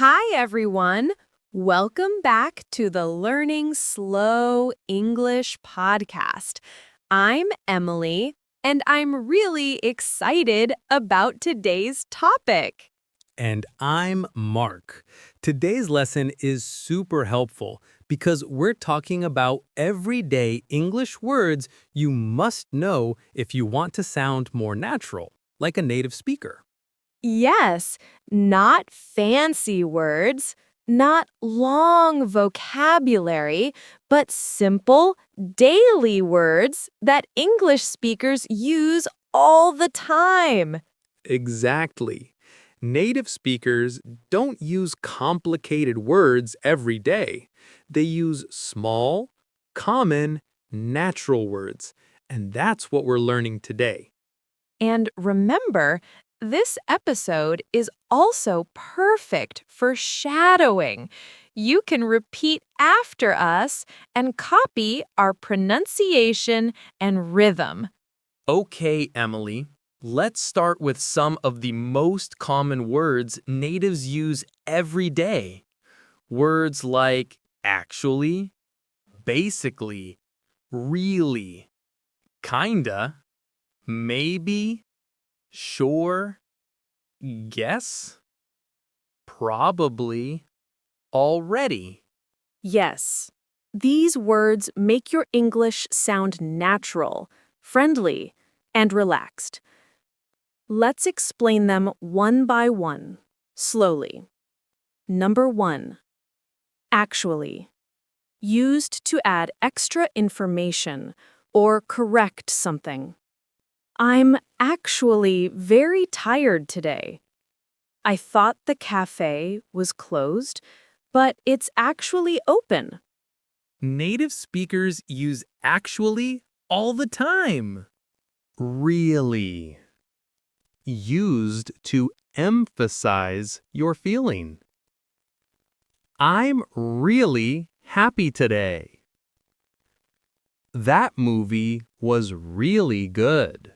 Hi, everyone. Welcome back to the Learning Slow English podcast. I'm Emily, and I'm really excited about today's topic. And I'm Mark. Today's lesson is super helpful because we're talking about everyday English words you must know if you want to sound more natural, like a native speaker. Yes, not fancy words, not long vocabulary, but simple, daily words that English speakers use all the time. Exactly. Native speakers don't use complicated words every day. They use small, common, natural words. And that's what we're learning today. And remember, this episode is also perfect for shadowing. You can repeat after us and copy our pronunciation and rhythm. Okay, Emily, let's start with some of the most common words natives use every day. Words like actually, basically, really, kinda, maybe, sure, guess, probably, already. Yes, these words make your English sound natural, friendly, and relaxed. Let's explain them one by one, slowly. Number 1. Actually. Used to add extra information or correct something. I'm actually very tired today. I thought the cafe was closed, but it's actually open. Native speakers use actually all the time. Really. Used to emphasize your feeling. I'm really happy today. That movie was really good.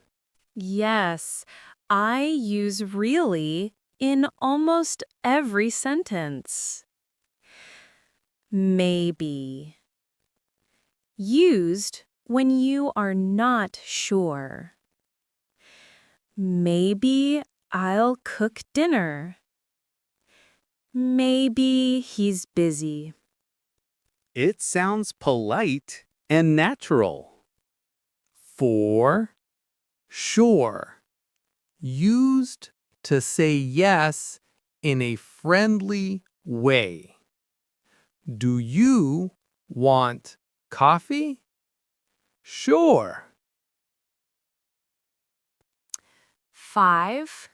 Yes, I use really in almost every sentence. Maybe. Used when you are not sure. Maybe I'll cook dinner. Maybe he's busy. It sounds polite and natural. For sure. Used to say yes in a friendly way. Do you want coffee? Sure. 5.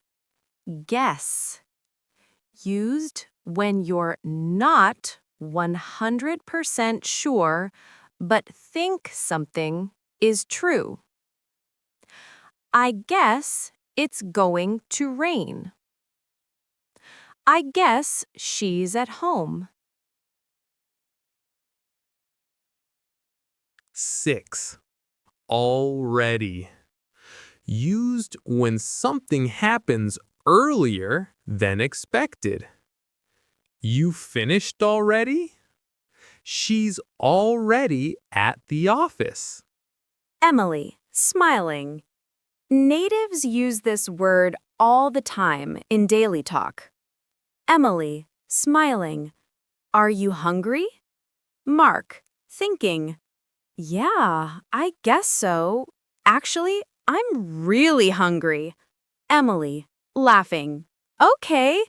Guess. Used when you're not 100% sure, but think something is true. I guess it's going to rain. I guess she's at home. 6. Already. Used when something happens earlier than expected. You finished already? She's already at the office. Emily, smiling. Natives use this word all the time in daily talk. Emily, smiling. Are you hungry? Mark, thinking. Yeah, I guess so. Actually, I'm really hungry. Emily, laughing. Okay,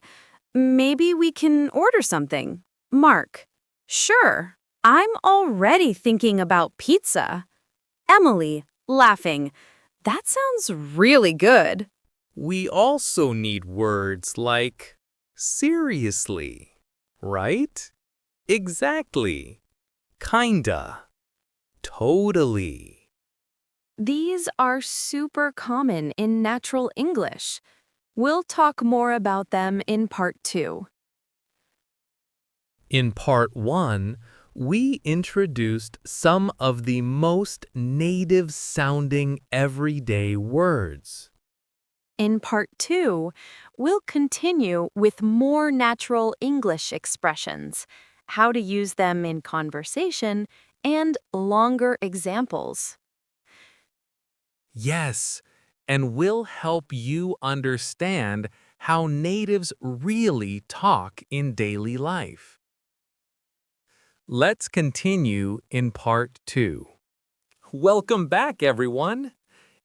maybe we can order something. Mark, sure. I'm already thinking about pizza. Emily, laughing. That sounds really good. We also need words like seriously, right? Exactly. Kinda. Totally. These are super common in natural English. We'll talk more about them in part 2. In part 1, we introduced some of the most native sounding everyday words. In part 2, we'll continue with more natural English expressions, how to use them in conversation, and longer examples. Yes, and we'll help you understand how natives really talk in daily life. Let's continue in part 2. Welcome back, everyone.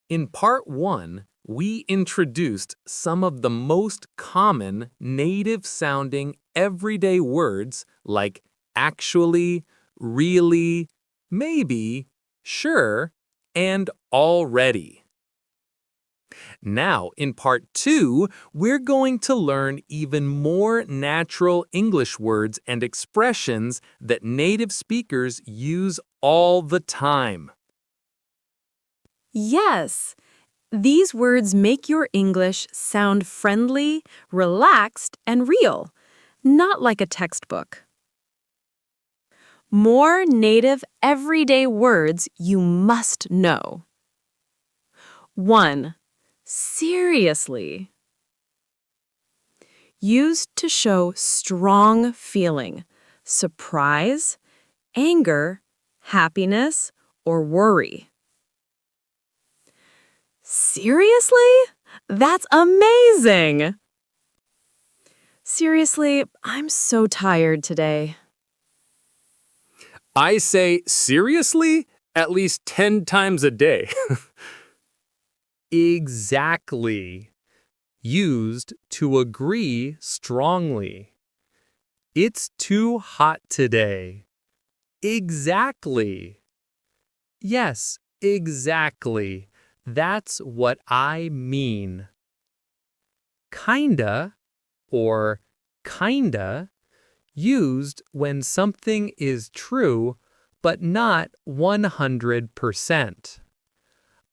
In part 1, we introduced some of the most common native-sounding everyday words like actually, really, maybe, sure, and already. Now, in part 2, we're going to learn even more natural English words and expressions that native speakers use all the time. Yes, these words make your English sound friendly, relaxed, and real, not like a textbook. More native everyday words you must know. 1. Seriously. Used to show strong feeling, surprise, anger, happiness, or worry. Seriously? That's amazing! Seriously, I'm so tired today. I say seriously at least 10 times a day. Exactly. Used to agree strongly. It's too hot today. Exactly. Yes, exactly. That's what I mean. Kinda or kinda used when something is true but not 100%.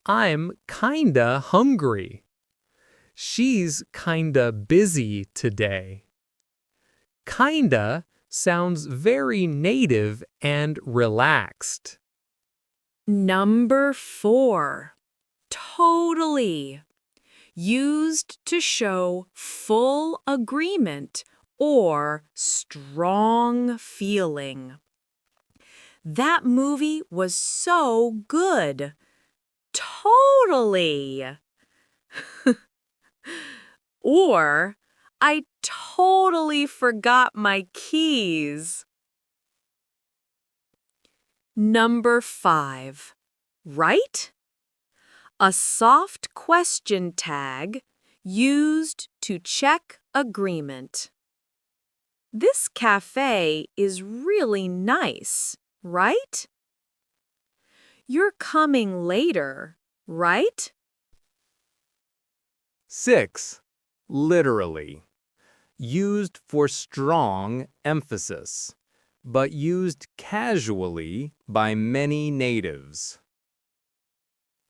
I'm kinda hungry. She's kinda busy today. Kinda sounds very native and relaxed. Number 4. Totally. Used to show full agreement or strong feeling. That movie was so good. Totally. Or, I totally forgot my keys. Number 5. Right? A soft question tag used to check agreement. This cafe is really nice, right? You're coming later, right? 6. Literally. Used for strong emphasis, but used casually by many natives.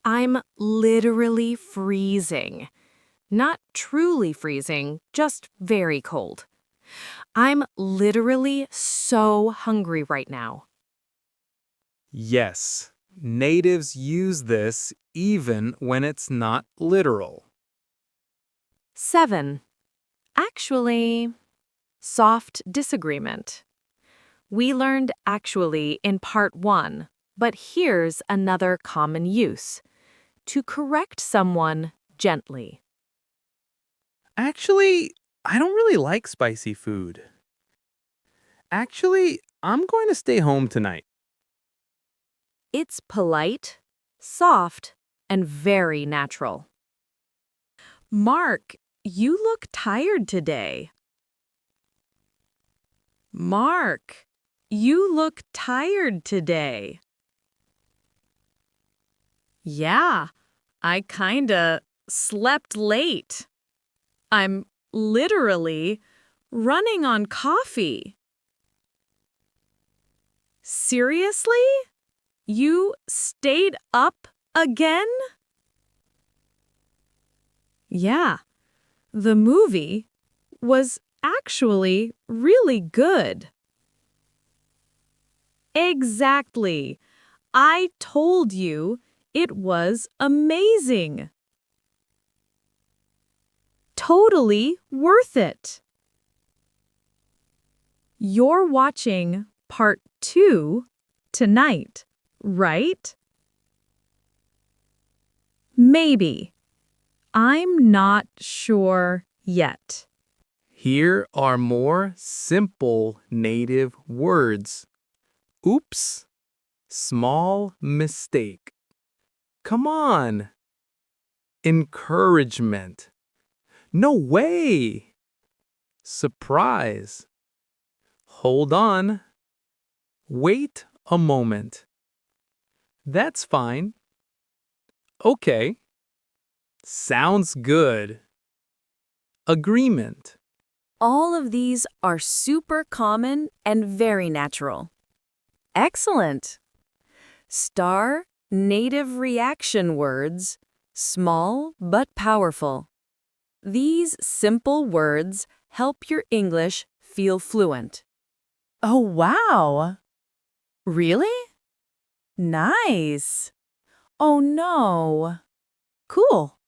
I'm literally freezing. Not truly freezing, just very cold. I'm literally so hungry right now. Yes, natives use this even when it's not literal. 7. Actually, soft disagreement. We learned actually in part 1, but here's another common use. To correct someone gently. Actually, I don't really like spicy food. Actually, I'm going to stay home tonight. It's polite, soft, and very natural. Mark, you look tired today. Mark, you look tired today. Yeah, I kinda slept late. I'm literally running on coffee. Seriously? You stayed up again? Yeah, the movie was actually really good. Exactly. I told you it was amazing. totally worth it. You're watching part 2 tonight, right? Maybe. I'm not sure yet. Here are more simple native words. Oops, small mistake. Come on. Encouragement. No way. Surprise. Hold on. Wait a moment. That's fine. Okay. Sounds good. Agreement. All of these are super common and very natural. Excellent. Star native reaction words, small but powerful. These simple words help your English feel fluent. Oh, wow. Really? Nice. Oh, no. Cool.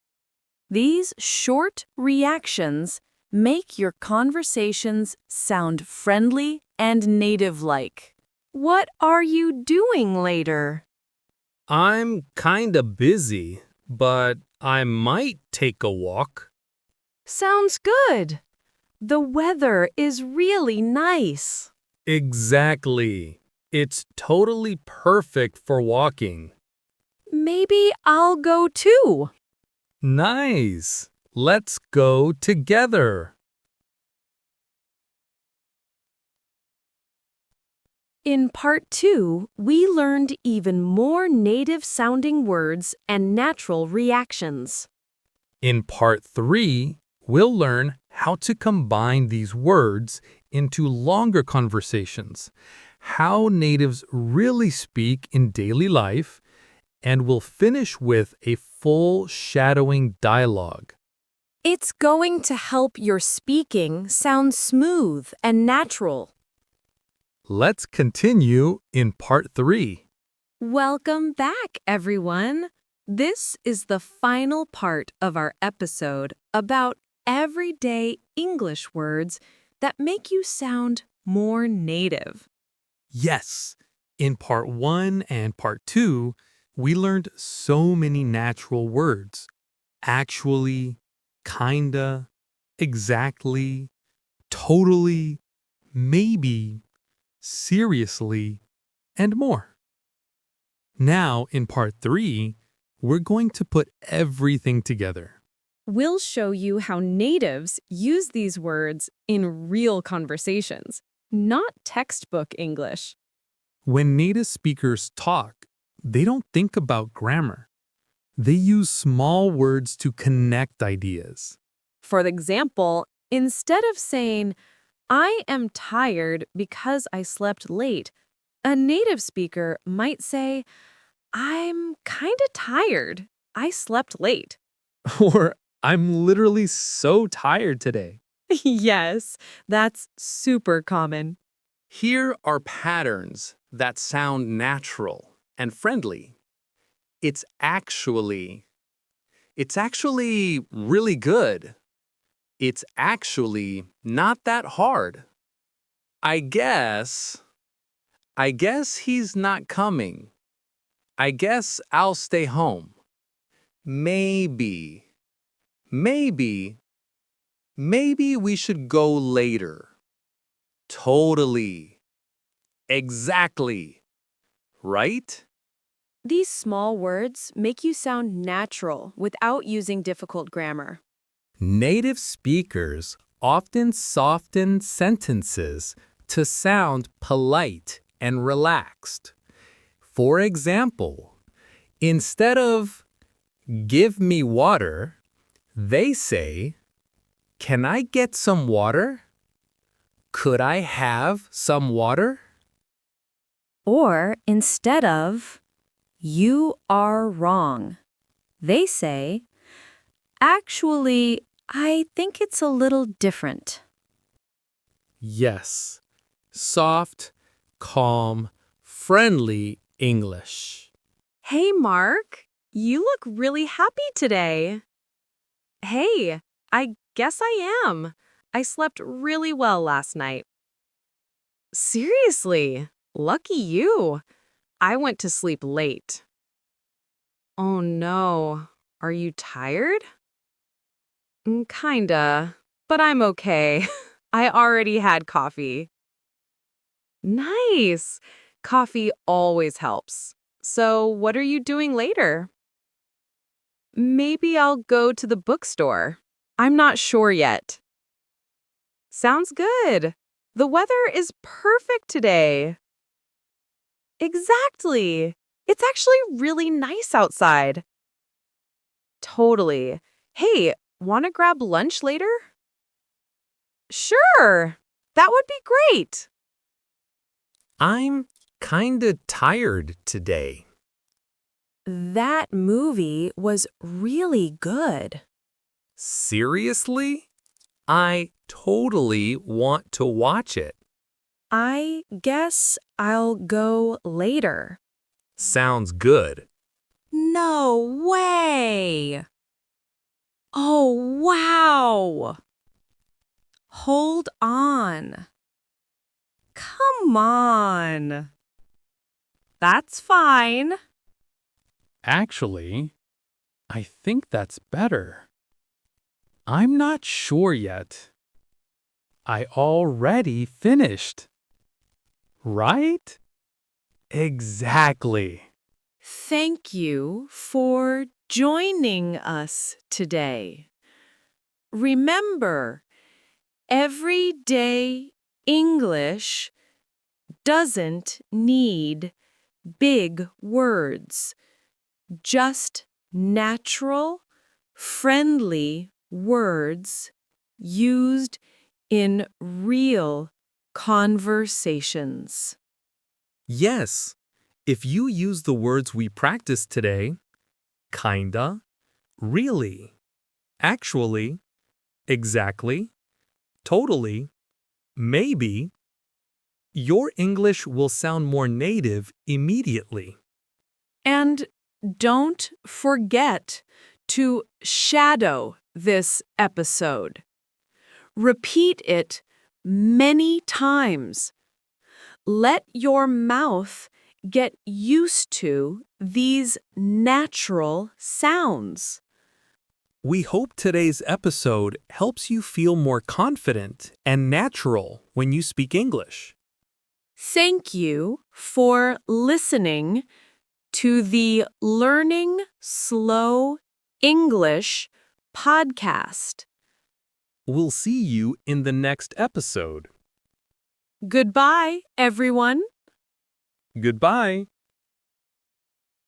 These short reactions make your conversations sound friendly and native-like. What are you doing later? I'm kinda busy, but I might take a walk. Sounds good. The weather is really nice. Exactly. It's totally perfect for walking. Maybe I'll go too. Nice. Let's go together. In part 2, we learned even more native-sounding words and natural reactions. In part 3, we'll learn how to combine these words into longer conversations, how natives really speak in daily life, and we'll finish with a full shadowing dialogue. It's going to help your speaking sound smooth and natural. Let's continue in part 3. Welcome back, everyone. This is the final part of our episode about everyday English words that make you sound more native. Yes, in part 1 and part 2, we learned so many natural words. Actually, kinda, exactly, totally, maybe, seriously, and more. Now, in part 3, we're going to put everything together. We'll show you how natives use these words in real conversations, not textbook English. When native speakers talk, they don't think about grammar. They use small words to connect ideas. For example, instead of saying, I am tired because I slept late, a native speaker might say, I'm kinda tired. I slept late. Or, I'm literally so tired today. Yes, that's super common. Here are patterns that sound natural and friendly. It's actually. It's actually really good. It's actually not that hard. I guess. I guess he's not coming. I guess I'll stay home. Maybe. Maybe. Maybe we should go later. Totally. Exactly. Right? These small words make you sound natural without using difficult grammar. Native speakers often soften sentences to sound polite and relaxed. For example, instead of give me water, they say, can I get some water? Could I have some water? Or instead of, you are wrong, they say, actually, I think it's a little different. Yes. Soft, calm, friendly English. Hey, Mark, you look really happy today. Hey, I guess I am. I slept really well last night. Seriously, lucky you. I went to sleep late. Oh no, are you tired? Kinda, but I'm okay. I already had coffee. Nice. Coffee always helps. So, what are you doing later? Maybe I'll go to the bookstore. I'm not sure yet. Sounds good. The weather is perfect today. Exactly. It's actually really nice outside. Totally. Hey, want to grab lunch later? Sure. That would be great. I'm kinda tired today. That movie was really good. Seriously? I totally want to watch it. I guess I'll go later. Sounds good. No way! Oh, wow! Hold on. Come on. That's fine. Actually, I think that's better. I'm not sure yet. I already finished. Right? Exactly. Thank you for joining us today. Remember, everyday English doesn't need big words, just natural, friendly words used in real conversations. Yes, if you use the words we practiced today, kinda, really, actually, exactly, totally, maybe, your English will sound more native immediately. And don't forget to shadow this episode. Repeat it many times. Let your mouth get used to these natural sounds. We hope today's episode helps you feel more confident and natural when you speak English. Thank you for listening to the Learning Slow English podcast. We'll see you in the next episode. Goodbye, everyone. Goodbye.